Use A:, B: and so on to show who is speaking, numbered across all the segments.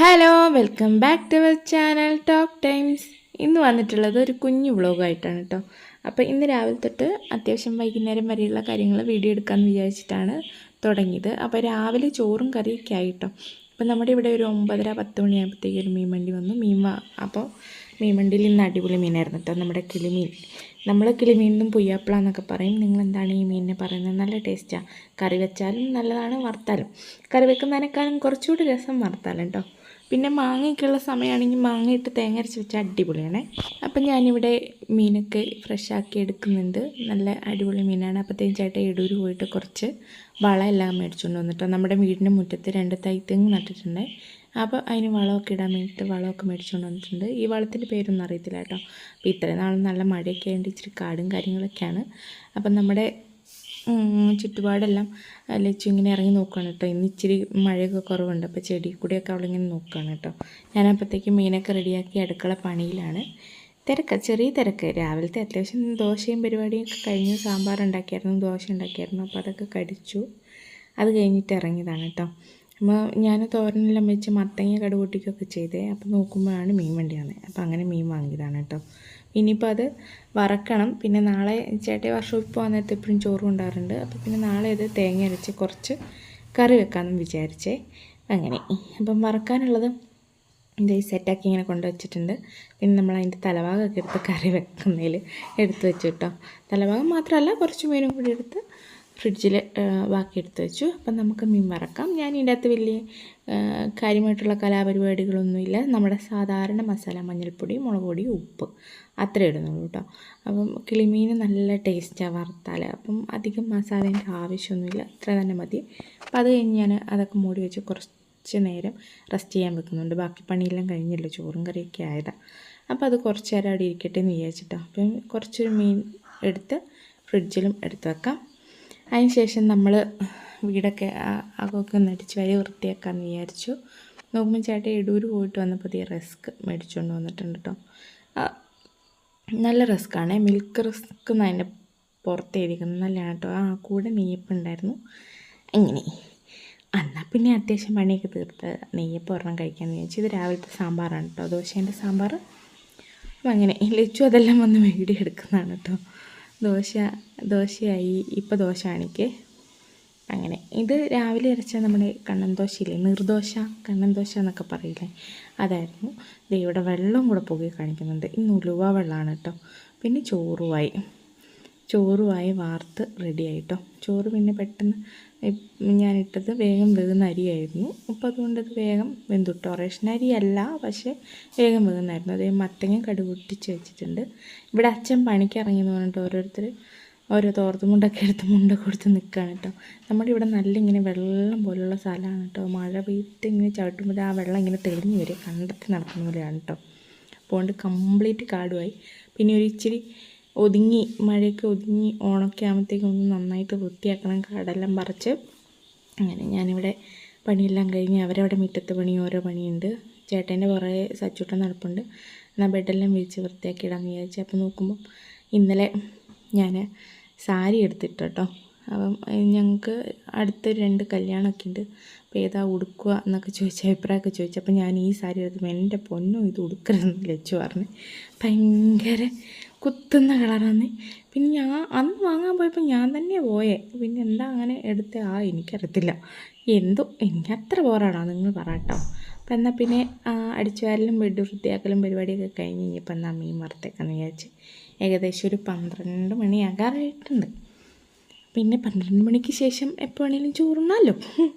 A: Hello, welcome back to our channel Talk Times. ഇന്ന് വന്നിട്ടുള്ളത് ഒരു കുഞ്ഞു വ്ളോഗായിട്ടാണ് കേട്ടോ. അപ്പോൾ ഇന്ന് രാവിലെ തൊട്ട് അത്യാവശ്യം വൈകുന്നേരം വരെയുള്ള കാര്യങ്ങൾ വീഡിയോ എടുക്കാമെന്ന് വിചാരിച്ചിട്ടാണ് തുടങ്ങിയത്. അപ്പോൾ രാവിലെ ചോറും കറിയൊക്കെ ആയിട്ടോ. അപ്പോൾ നമ്മുടെ ഇവിടെ ഒരു 9:30-10 മണിയാകുമ്പോഴത്തേക്ക് ഒരു മീൻ വണ്ടി വന്നു. അപ്പോൾ മീൻ വണ്ടിയിൽ ഇന്ന് അടിപൊളി മീനായിരുന്നു കേട്ടോ, നമ്മുടെ കിളിമീൻ. നമ്മൾ കിളിമീനും പുയ്യാപ്പിള എന്നൊക്കെ പറയും. നിങ്ങളെന്താണ് ഈ മീനിനെ പറയുന്നത്? നല്ല ടേസ്റ്റാണ്. കറി വെച്ചാലും നല്ലതാണ്, വറുത്താലും. കറി വെക്കുന്നതിനേക്കാളും കുറച്ചുകൂടി രസം വറുത്താലും കേട്ടോ. പിന്നെ മാങ്ങയൊക്കെയുള്ള സമയമാണെങ്കിൽ മാങ്ങ ഇട്ട് തേങ്ങ അരച്ച് വെച്ചാൽ അടിപൊളിയാണേ. അപ്പം ഞാനിവിടെ മീനൊക്കെ ഫ്രഷാക്കി എടുക്കുന്നുണ്ട്. നല്ല അടിപൊളി മീനാണ്. അപ്പോഴത്തേക്കും ചേട്ടൻ എടൂര് പോയിട്ട് കുറച്ച് വളമെല്ലാം മേടിച്ചുകൊണ്ട് വന്നിട്ടോ. നമ്മുടെ വീടിൻ്റെ മുറ്റത്ത് 2 തൈത്തെങ്ങ് നട്ടിട്ടുണ്ട്. അപ്പോൾ അതിന് വളമൊക്കെ ഇടാൻ വേണ്ടിയിട്ട് വളമൊക്കെ മേടിച്ചുകൊണ്ട് വന്നിട്ടുണ്ട്. ഈ വളത്തിൻ്റെ പേരൊന്നും അറിയത്തില്ല കേട്ടോ. അപ്പോൾ ഇത്രയും നാളും നല്ല മഴയൊക്കെ ആയതുകൊണ്ട് ഇച്ചിരി കാടും കാര്യങ്ങളൊക്കെയാണ്. അപ്പം നമ്മുടെ ചുറ്റുപാടെല്ലാം ലച്ചു ഇങ്ങനെ ഇറങ്ങി നോക്കുകയാണ് കേട്ടോ. ഇന്ന് ഇച്ചിരി മഴയൊക്കെ കുറവുണ്ട്. അപ്പോൾ ചെടി കൂടിയൊക്കെ അവളിങ്ങനെ നോക്കുകയാണ് കേട്ടോ. ഞാനപ്പോഴത്തേക്കും മീനൊക്കെ റെഡിയാക്കി അടുക്കള പണിയിലാണ്. ചെറിയ തിരക്ക്. രാവിലത്തെ അത്യാവശ്യം ദോശയും പരിപാടിയൊക്കെ കഴിഞ്ഞു. സാമ്പാർ ഉണ്ടാക്കിയായിരുന്നു, ദോശ ഉണ്ടാക്കിയായിരുന്നു. അപ്പോൾ അതൊക്കെ കടിച്ചു. അത് കഴിഞ്ഞിട്ട് ഇറങ്ങിയതാണ് കേട്ടോ. അപ്പോൾ ഞാൻ തോരനെല്ലാം വെച്ച് മത്തങ്ങ കടുകൂട്ടിക്കൊക്കെ ചെയ്തേ. അപ്പോൾ നോക്കുമ്പോഴാണ് മീൻ വണ്ടി വന്നത്. അപ്പോൾ അങ്ങനെ മീൻ വാങ്ങിയതാണ് കേട്ടോ. ഇനിയിപ്പോൾ അത് വറക്കണം. പിന്നെ നാളെ ചേട്ടൻ വർക്ക്ഷോപ്പിൽ പോകാൻ നേരത്തെ എപ്പോഴും ചോറ് കൊണ്ടാറുണ്ട്. അപ്പോൾ പിന്നെ നാളെ ഇത് തേങ്ങ അരച്ച് കുറച്ച് കറി വെക്കാമെന്ന് വിചാരിച്ചേ. അങ്ങനെ അപ്പം വറക്കാനുള്ളത് ഇത് സെറ്റാക്കി ഇങ്ങനെ കൊണ്ടുവച്ചിട്ടുണ്ട്. പിന്നെ നമ്മൾ അതിൻ്റെ തലഭാഗമൊക്കെ എടുത്ത് കറി വെക്കുന്നതിൽ എടുത്ത് വെച്ചു കേട്ടോ. തലഭാഗം മാത്രമല്ല, കുറച്ച് മീനും കൂടി എടുത്ത് ഫ്രിഡ്ജിൽ ബാക്കി എടുത്ത് വെച്ചു. അപ്പം നമുക്ക് മീൻ വറക്കാം. ഞാൻ ഇതിൻ്റെ അകത്ത് വലിയ കാര്യമായിട്ടുള്ള കലാപരിപാടികളൊന്നുമില്ല. നമ്മുടെ സാധാരണ മസാല, മഞ്ഞൾപ്പൊടി, മുളക് പൊടി, ഉപ്പ് അത്രേ ഇടുന്നുള്ളൂ കേട്ടോ. അപ്പം കിളിമീൻ നല്ല ടേസ്റ്റാണ് വറുത്താൽ. അപ്പം അധികം മസാലേൻ്റെ ആവശ്യമൊന്നുമില്ല, അത്ര തന്നെ മതി. അപ്പം അത് കഴിഞ്ഞ് ഞാൻ അതൊക്കെ മൂടി വെച്ച് കുറച്ച് നേരം റെസ്റ്റ് ചെയ്യാൻ വെക്കുന്നുണ്ട്. ബാക്കി പണിയെല്ലാം കഴിഞ്ഞല്ലോ, ചോറും കറിയൊക്കെ ആയതാണ്. അപ്പോൾ അത് കുറച്ച് നേരം അവിടെ ഇരിക്കട്ടെ എന്ന് വിചാരിച്ചിട്ടോ. അപ്പം കുറച്ചൊരു മീൻ എടുത്ത് ഫ്രിഡ്ജിലും എടുത്ത് വെക്കാം. അതിന് ശേഷം നമ്മൾ വീടൊക്കെ അകമൊക്കെ ഒന്ന് അടിച്ച് വരി വൃത്തിയാക്കാമെന്ന് വിചാരിച്ചു. നോക്കുമ്പോൾ ചേട്ടൻ എടൂര് പോയിട്ട് വന്നപ്പോൾ ഈ റസ്ക് മേടിച്ചുകൊണ്ട് വന്നിട്ടുണ്ട് കേട്ടോ. നല്ല റസ്ക്കാണ്, മിൽക്ക് റസ്ക് എന്ന് അതിൻ്റെ പുറത്ത് എഴുതിക്കുന്നത്. നല്ലതാണ് കേട്ടോ. കൂടെ നെയ്യപ്പുണ്ടായിരുന്നു. അങ്ങനെ എന്നാൽ പിന്നെ അത്യാവശ്യം പണിയൊക്കെ തീർത്ത് നെയ്യപ്പം ഒരെണ്ണം കഴിക്കാമെന്ന് വിചാരിച്ചു. ഇത് രാവിലത്തെ സാമ്പാറാണ് കേട്ടോ, ദോശേൻ്റെ സാമ്പാർ. അപ്പം അങ്ങനെ ലച്ചു അതെല്ലാം വന്ന് വീഡിയോ എടുക്കുന്നതാണ് കേട്ടോ. ദോശയായി. ഇപ്പോൾ ദോശ കാണിക്കേ. അങ്ങനെ ഇത് രാവിലെ അരച്ച നമ്മുടെ കണ്ണൻ ദോശയില്ലേ, നീർദോശ, കണ്ണൻ ദോശ എന്നൊക്കെ പറയില്ലേ, അതായിരുന്നു. ഇവിടെ വെള്ളം കൂടെ പുകയെ കാണിക്കുന്നുണ്ട്. ഇന്ന് ഉലുവ വെള്ളമാണ് കേട്ടോ. പിന്നെ ചോറുമായി വാർത്ത് റെഡിയായിട്ടോ. ചോറ് പിന്നെ പെട്ടെന്ന് ഞാനിട്ടത് വേഗം വേകുന്ന അരിയായിരുന്നു. അപ്പോൾ അതുകൊണ്ട് അത് വേഗം വെന്തുട്ടോ. റേഷൻ അരിയല്ല, പക്ഷേ വേഗം വേകുന്നായിരുന്നു. അതേ മത്തങ്ങ കടുകൊട്ടിച്ച് വെച്ചിട്ടുണ്ട്. ഇവിടെ അച്ഛൻ പണിക്ക് ഇറങ്ങിയെന്ന് പറഞ്ഞിട്ട് ഓരോരുത്തർ ഓരോ തോർത്തുമുണ്ടൊക്കെ എടുത്ത് മുണ്ട കൊടുത്ത് നിൽക്കുകയാണ് കേട്ടോ. നമ്മുടെ ഇവിടെ നല്ല ഇങ്ങനെ വെള്ളം പോലുള്ള സ്ഥലമാണ് കേട്ടോ. മഴ പെയ്തിട്ട് ഇങ്ങനെ ചവിട്ടുമ്പോൾ ആ വെള്ളം ഇങ്ങനെ തെളിഞ്ഞ് വരും, കണ്ടെത്തി നടക്കുന്ന പോലെയാണ് കേട്ടോ. അതുകൊണ്ട് കംപ്ലീറ്റ് കാടുമായി. പിന്നെ ഒരു ഇച്ചിരി മഴയൊക്കെ ഒതുങ്ങി ഓണമൊക്കെ ആകുമ്പോഴത്തേക്കും ഒന്ന് നന്നായിട്ട് വൃത്തിയാക്കണം, കാടെല്ലാം പറിച്ച്. അങ്ങനെ ഞാനിവിടെ പണിയെല്ലാം കഴിഞ്ഞ് അവരവിടെ മുറ്റത്ത് ഓരോ പണിയുണ്ട്. ചേട്ടൻ്റെ പുറകെ സച്ചൂട്ടൻ നടപ്പുണ്ട്. എന്നാൽ ബെഡെല്ലാം വിരിച്ച് വൃത്തിയാക്കി ഇടാമെന്ന് വിചാരിച്ചു. അപ്പോൾ നോക്കുമ്പം ഇന്നലെ ഞാൻ സാരി എടുത്തിട്ട് കേട്ടോ. അപ്പം ഞങ്ങൾക്ക് അടുത്തൊരു 2 കല്യാണമൊക്കെ ഉണ്ട്. അപ്പോൾ ഏതാ ഉടുക്കുക എന്നൊക്കെ ചോദിച്ച അഭിപ്രായമൊക്കെ ചോദിച്ചു. അപ്പോൾ ഞാൻ ഈ സാരി എടുത്തപ്പോൾ എൻ്റെ പൊന്നും ഇത് ഉടുക്കരുതെന്ന് ലച്ചു പറഞ്ഞു. ഭയങ്കര കുത്തുന്ന കളറാണ്. പിന്നെ ഞാൻ അന്ന് വാങ്ങാൻ പോയപ്പോൾ ഞാൻ തന്നെ പോയേ. പിന്നെ എന്താ അങ്ങനെ എടുത്തേ എനിക്കറിയത്തില്ല. എന്തോ എനിക്ക് അത്ര ബോറാണോ നിങ്ങൾ പറയട്ടോ. അപ്പം എന്നാൽ പിന്നെ അടിച്ചു വാരലും ബെഡ് വൃത്തിയാക്കലും പരിപാടിയൊക്കെ കഴിഞ്ഞ് കഴിഞ്ഞപ്പോൾ എന്നാൽ മീൻ വറുത്തേക്കാന്ന് വിചാരിച്ച്. ഏകദേശം ഒരു 12 മണിയാകാറായിട്ടുണ്ട്. പിന്നെ 12 മണിക്ക് ശേഷം എപ്പോൾ വേണമെങ്കിലും ചോറുണ്ണാമല്ലോ.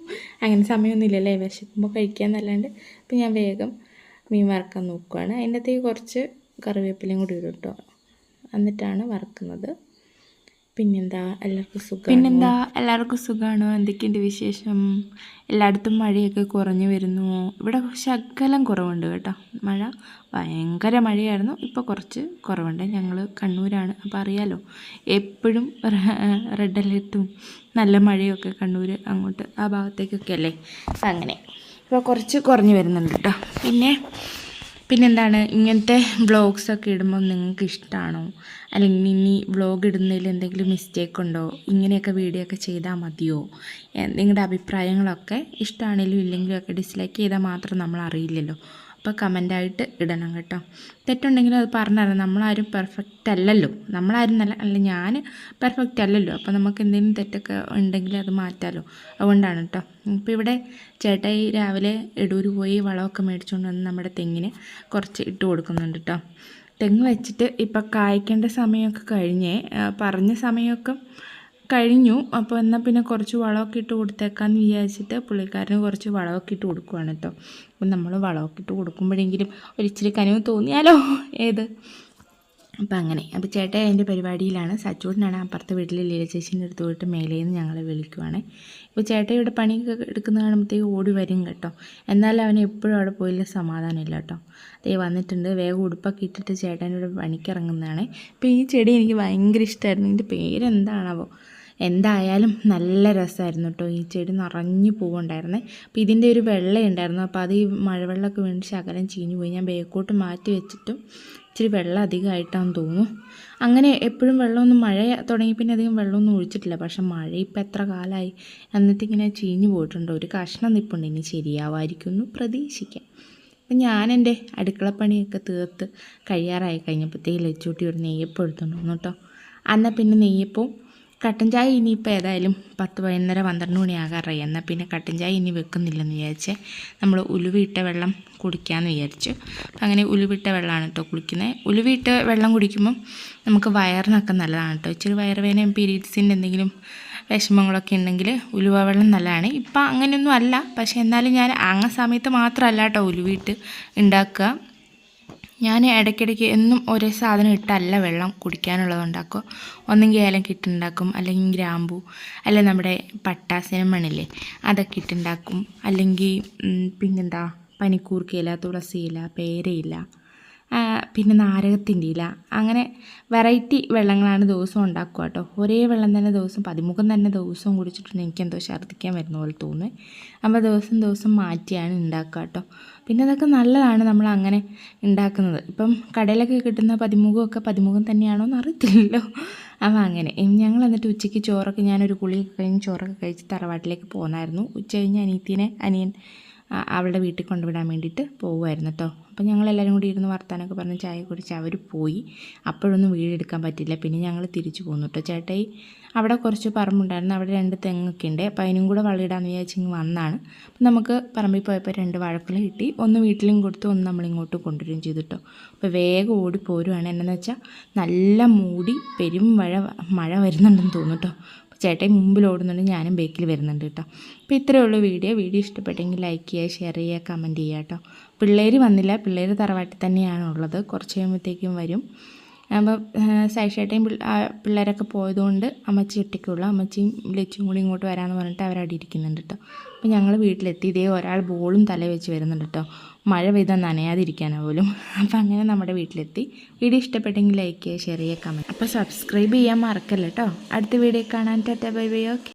A: അങ്ങനെ സമയമൊന്നുമില്ലല്ലേ, വിശക്കുമ്പോൾ കഴിക്കാമെന്നല്ലാണ്ട്. അപ്പം ഞാൻ വേഗം മീൻ വറുക്കാൻ നോക്കുകയാണ്. അതിൻ്റെ അകത്തേക്ക് കുറച്ച് കറിവേപ്പിലയും കൂടി ഇടും കേട്ടോ. എന്നിട്ടാണ് വറുക്കുന്നത്. പിന്നെന്താ എല്ലാവർക്കും സുഖമാണോ? എന്തൊക്കെയുണ്ട് വിശേഷം? എല്ലായിടത്തും മഴയൊക്കെ കുറഞ്ഞു വരുന്നു. ഇവിടെ ശകലം കുറവുണ്ട് കേട്ടോ. മഴ ഭയങ്കര മഴയായിരുന്നു, ഇപ്പോൾ കുറച്ച് കുറവുണ്ട്. ഞങ്ങൾ കണ്ണൂരാണ്, അപ്പോൾ അറിയാലോ, എപ്പോഴും റെഡ് അലേർട്ടും നല്ല മഴയൊക്കെ കണ്ണൂർ അങ്ങോട്ട് ആ ഭാഗത്തേക്കൊക്കെ അല്ലേ. അങ്ങനെ ഇപ്പോൾ കുറച്ച് കുറഞ്ഞു വരുന്നുണ്ട് കേട്ടോ. പിന്നെന്താണ്, ഇങ്ങനത്തെ വ്ളോഗ്സൊക്കെ ഇടുമ്പോൾ നിങ്ങൾക്ക് ഇഷ്ടമാണോ, അല്ലെങ്കിൽ ഇനി വ്ളോഗ് ഇടുന്നതിൽ എന്തെങ്കിലും മിസ്റ്റേക്ക് ഉണ്ടോ, ഇങ്ങനെയൊക്കെ വീഡിയോ ഒക്കെ ചെയ്താൽ മതിയോ, നിങ്ങളുടെ അഭിപ്രായങ്ങളൊക്കെ ഇഷ്ടമാണെങ്കിലും ഇല്ലെങ്കിലും ഒക്കെ ഡിസ്ലൈക്ക് ചെയ്താൽ മാത്രം നമ്മൾ അറിയില്ലല്ലോ. അപ്പോൾ കമൻ്റായിട്ട് ഇടണം കേട്ടോ. തെറ്റുണ്ടെങ്കിലും അത് പറഞ്ഞുതരാം. നമ്മളാരും പെർഫെക്റ്റ് അല്ലല്ലോ, നമ്മളാരും അല്ല ഞാൻ പെർഫെക്റ്റ് അല്ലല്ലോ. അപ്പോൾ നമുക്ക് എന്തെങ്കിലും തെറ്റൊക്കെ ഉണ്ടെങ്കിൽ അത് മാറ്റാമല്ലോ. അതുകൊണ്ടാണ് കേട്ടോ. ഇപ്പോൾ ഇവിടെ ചേട്ടായി രാവിലെ എടൂർ പോയി വളമൊക്കെ മേടിച്ചുകൊണ്ട് വന്ന് നമ്മുടെ തെങ്ങിന് കുറച്ച് ഇട്ട് കൊടുക്കുന്നുണ്ട് കേട്ടോ. തെങ്ങ് വെച്ചിട്ട് ഇപ്പോൾ കായ്ക്കേണ്ട സമയമൊക്കെ കഴിഞ്ഞേ, പറഞ്ഞ സമയമൊക്കെ കഴിഞ്ഞു. അപ്പോൾ എന്നാൽ പിന്നെ കുറച്ച് വളമൊക്കെ ഇട്ട് കൊടുത്തേക്കാമെന്ന് വിചാരിച്ചിട്ട് പുള്ളിക്കാരന് കുറച്ച് വളമൊക്കെ ഇട്ട് കൊടുക്കുവാണ് കേട്ടോ. അപ്പം നമ്മൾ വളമൊക്കെ ഇട്ട് കൊടുക്കുമ്പോഴെങ്കിലും ഒരിച്ചിരി കനിവ് തോന്നിയാലോ ഏത്. അപ്പം അങ്ങനെ. അപ്പോൾ ചേട്ടൻ അതിൻ്റെ പരിപാടിയിലാണ്. സച്ചൂടിനാണ് അപ്പുറത്തെ വീട്ടിൽ ലീല ചേച്ചീൻ്റെ അടുത്ത് പോയിട്ട് മേലേന്ന് ഞങ്ങളെ വിളിക്കുവാണ്. ഇപ്പോൾ ചേട്ടൻ ഇവിടെ പണിയൊക്കെ എടുക്കുന്ന കാണുമ്പോഴത്തേക്ക് ഓടി വരും കേട്ടോ. എന്നാലും അവന് എപ്പോഴും അവിടെ പോയില്ല സമാധാനമില്ല കേട്ടോ. അതേ വന്നിട്ടുണ്ട്. വേഗം ഉടുപ്പൊക്കെ ഇട്ടിട്ട് ചേട്ടനോട് പണിക്കിറങ്ങുന്നതാണ്. ഇപ്പോൾ ഈ ചെടി എനിക്ക് ഭയങ്കര ഇഷ്ടമായിരുന്നു. ഇതിൻ്റെ പേരെന്താണാവോ. എന്തായാലും നല്ല രസമായിരുന്നു കേട്ടോ. ഈ ചെടി നിറഞ്ഞു പൂവുണ്ടായിരുന്നേ. അപ്പോൾ ഇതിൻ്റെ ഒരു വെള്ളമുണ്ടായിരുന്നു. അപ്പോൾ അത് ഈ മഴവെള്ളമൊക്കെ വീണ് ശകലം ചീഞ്ഞു പോയി. ഞാൻ ബേക്കോട്ട് മാറ്റി വെച്ചിട്ടും ഇച്ചിരി വെള്ളം അധികമായിട്ടാണെന്ന് തോന്നുന്നു. അങ്ങനെ എപ്പോഴും വെള്ളമൊന്നും മഴ തുടങ്ങി പിന്നെ അധികം വെള്ളമൊന്നും ഒഴിച്ചിട്ടില്ല. പക്ഷെ മഴ ഇപ്പം എത്ര കാലമായി, എന്നിട്ടിങ്ങനെ ചീഞ്ഞു പോയിട്ടുണ്ട്. ഒരു കഷ്ണം നിൽപ്പുണ്ട്. ഇനി ശരിയാവായിരിക്കുന്നു പ്രതീക്ഷിക്കാം. അപ്പം ഞാൻ എൻ്റെ അടുക്കളപ്പണിയൊക്കെ തീർത്ത് കഴിയാറായി കഴിഞ്ഞപ്പോഴത്തേക്ക് ലച്ചൂട്ടി ഒരു നെയ്യപ്പം എടുത്തുകൊണ്ട് വന്നു കേട്ടോ. എന്നാൽ പിന്നെ നെയ്യപ്പവും കട്ടൻ ചായ ഇനിയിപ്പോൾ ഏതായാലും 10-11 മണി ആകാറായി. എന്നാൽ പിന്നെ കട്ടൻ ചായ ഇനി വെക്കുന്നില്ലെന്ന് വിചാരിച്ചേ നമ്മൾ ഉലുവിട്ട വെള്ളം കുടിക്കാമെന്ന് വിചാരിച്ചു. അങ്ങനെ ഉലുവിട്ട വെള്ളമാണ് കേട്ടോ കുടിക്കുന്നത്. ഉലുവിട്ട വെള്ളം കുടിക്കുമ്പം നമുക്ക് വയറിനൊക്കെ നല്ലതാണ് കേട്ടോ. ഇച്ചിരി വയറുവേദനയും പീരീഡ്സിൻ്റെ എന്തെങ്കിലും വിഷമങ്ങളൊക്കെ ഉണ്ടെങ്കിൽ ഉലുവ വെള്ളം നല്ലതാണ്. ഇപ്പം അങ്ങനെയൊന്നും അല്ല, പക്ഷേ എന്നാലും ഞാൻ ആ സമയത്ത് മാത്രമല്ല കേട്ടോ ഉലുവിട്ട് ഉണ്ടാക്കുക. ഞാൻ ഇടയ്ക്കിടയ്ക്ക് എന്നും ഒരേ സാധനം ഇട്ടല്ല വെള്ളം കുടിക്കാനുള്ളത് ഉണ്ടാക്കുക. ഒന്നെങ്കിൽ ഏലം ഇട്ടുണ്ടാക്കും, അല്ലെങ്കിൽ ഗ്രാമ്പൂ, അല്ലെങ്കിൽ നമ്മുടെ പട്ട സിനമണില്ലേ അതൊക്കെ ഇട്ടുണ്ടാക്കും. അല്ലെങ്കിൽ പിന്നെന്താ പനിക്കൂർക്കയില, തുളസിയില, പേരയില, പിന്നെ നാരകത്തിൻ്റെ ഇല, അങ്ങനെ വെറൈറ്റി വെള്ളങ്ങളാണ് ദിവസവും ഉണ്ടാക്കുക കേട്ടോ. ഒരേ വെള്ളം തന്നെ ദിവസം 10 തന്നെ ദിവസവും കുടിച്ചിട്ടുണ്ടെങ്കിൽ എനിക്കെന്തോ ഛർദ്ദിക്കാൻ വരുന്ന പോലെ തോന്നുന്നു. അപ്പോൾ ദിവസം മാറ്റിയാണ് ഉണ്ടാക്കുക കേട്ടോ. പിന്നെ അതൊക്കെ നല്ലതാണ് നമ്മൾ അങ്ങനെ ഉണ്ടാക്കുന്നത്. ഇപ്പം കടയിലൊക്കെ കിട്ടുന്ന 10 തന്നെയാണോ എന്ന് അറിയത്തില്ലല്ലോ. അപ്പോൾ അങ്ങനെ ഞങ്ങൾ എന്നിട്ട് ഉച്ചയ്ക്ക് ചോറൊക്കെ ഞാനൊരു കുളിയൊക്കെ കഴിഞ്ഞ് ചോറൊക്കെ കഴിച്ച് തറവാട്ടിലേക്ക് പോകുന്നായിരുന്നു. ഉച്ച കഴിഞ്ഞ് അനിയൻ അവളുടെ വീട്ടിൽ കൊണ്ടുവിടാൻ വേണ്ടിയിട്ട് പോകുമായിരുന്നു കേട്ടോ. അപ്പോൾ ഞങ്ങളെല്ലാവരും കൂടി ഇരുന്ന് വർത്താനൊക്കെ പറഞ്ഞ് ചായ കുടിച്ച് അവർ പോയി. അപ്പോഴൊന്നും വീടെടുക്കാൻ പറ്റില്ല. പിന്നെ ഞങ്ങൾ തിരിച്ചു പോന്നു കേട്ടോ. ചേട്ടായി അവിടെ കുറച്ച് പറമ്പുണ്ടായിരുന്നു, അവിടെ 2 തെങ്ങൊക്കെ ഉണ്ട്. അപ്പോൾ അതിനും കൂടെ വളയിടാമെന്ന് വിചാരിച്ചിങ്ങ് വന്നാണ്. അപ്പം നമുക്ക് പറമ്പിൽ പോയപ്പോൾ 2 വാഴക്കുല കിട്ടി. ഒന്ന് വീട്ടിലും കൊടുത്തു, ഒന്ന് നമ്മളിങ്ങോട്ട് കൊണ്ടുവരികയും ചെയ്തു കേട്ടോ. അപ്പോൾ വേഗം ഓടിപ്പോരുവാണ്. എന്നാന്ന് വെച്ചാൽ നല്ല മൂടി പെരും മഴ വരുന്നുണ്ടെന്ന് തോന്നുന്നു കേട്ടോ. ചേട്ടൻ മുമ്പിൽ ഓടുന്നുണ്ട്, ഞാനും ബേക്കിൽ വരുന്നുണ്ട് കേട്ടോ. അപ്പോൾ ഇത്രയേ ഉള്ളൂ വീഡിയോ ഇഷ്ടപ്പെട്ടെങ്കിൽ ലൈക്ക് ചെയ്യുക, ഷെയർ ചെയ്യുക, കമൻറ്റ് ചെയ്യുക കേട്ടോ. പിള്ളേർ വന്നില്ല, പിള്ളേർ തറവാട്ടിൽ തന്നെയാണുള്ളത്. കുറച്ച് കഴിയുമ്പോഴത്തേക്കും വരും. അപ്പോൾ സൈഷേട്ടയും പിള്ളേരൊക്കെ പോയതുകൊണ്ട് അമ്മച്ചി ഒറ്റയ്ക്കുള്ളൂ. അമ്മച്ചിയും ലച്ചും കൂടി ഇങ്ങോട്ട് വരാമെന്ന് പറഞ്ഞിട്ട് അവരവിടെ ഇരിക്കുന്നുണ്ട് കേട്ടോ. അപ്പോൾ ഞങ്ങൾ വീട്ടിലെത്തി. ഇതേ ഒരാൾ ബോളും തല വെച്ച് വരുന്നുണ്ട് കേട്ടോ, മഴ പെയ്താൽ നനയാതിരിക്കാനാ പോലും. അപ്പോൾ അങ്ങനെ നമ്മുടെ വീട്ടിലെത്തി. വീഡിയോ ഇഷ്ടപ്പെട്ടെങ്കിൽ ലൈക്ക് ചെയ്യുക, ഷെയർ ചെയ്യുക, കമൻറ്റ്. അപ്പോൾ സബ്സ്ക്രൈബ് ചെയ്യാൻ മറക്കല്ല കേട്ടോ. അടുത്ത വീഡിയോ കാണാൻ ടാറ്റാ ബൈ ബൈ. ഓക്കെ.